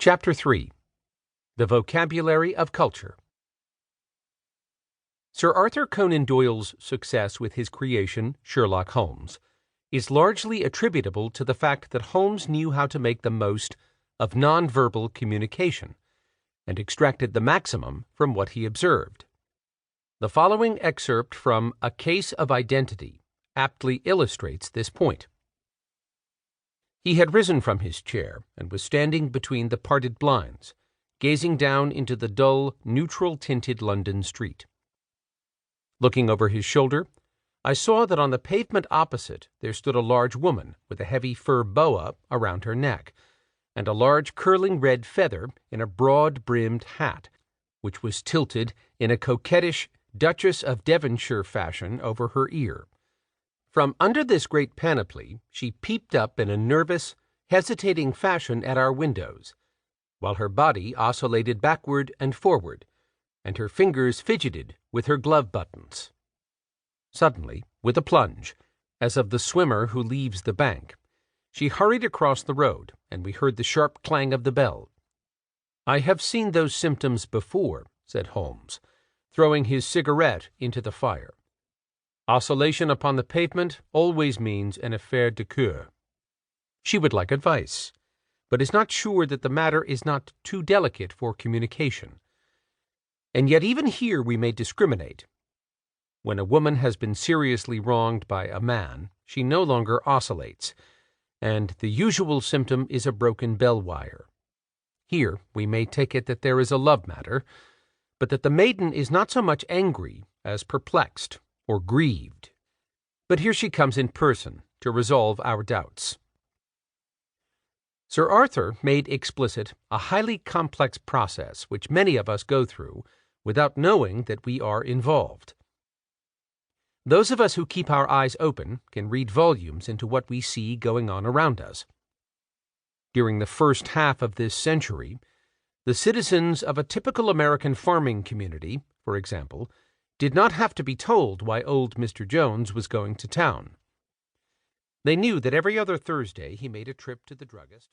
Chapter 3. The Vocabulary of Culture. Sir Arthur Conan Doyle's success with his creation, Sherlock Holmes, is largely attributable to the fact that Holmes knew how to make the most of nonverbal communication and extracted the maximum from what he observed. The following excerpt from A Case of Identity aptly illustrates this point. He had risen from his chair and was standing between the parted blinds, gazing down into the dull, neutral-tinted London street. Looking over his shoulder, I saw that on the pavement opposite there stood a large woman with a heavy fur boa around her neck, and a large curling red feather in a broad-brimmed hat, which was tilted in a coquettish Duchess of Devonshire fashion over her ear. From under this great panoply she peeped up in a nervous, hesitating fashion at our windows, while her body oscillated backward and forward, and her fingers fidgeted with her glove buttons. Suddenly, with a plunge, as of the swimmer who leaves the bank, she hurried across the road, and we heard the sharp clang of the bell. "I have seen those symptoms before," said Holmes, throwing his cigarette into the fire. "Oscillation upon the pavement always means an affaire de cœur." She would like advice, but is not sure that the matter is not too delicate for communication. And yet even here we may discriminate. When a woman has been seriously wronged by a man, she no longer oscillates, and the usual symptom is a broken bell wire. Here we may take it that there is a love matter, but that the maiden is not so much angry as perplexed or grieved. But here she comes in person to resolve our doubts. Sir Arthur made explicit a highly complex process which many of us go through without knowing that we are involved. Those of us who keep our eyes open can read volumes into what we see going on around us. During the first half of this century, the citizens of a typical American farming community, for example, did not have to be told why old Mr. Jones was going to town. They knew that every other Thursday he made a trip to the druggist.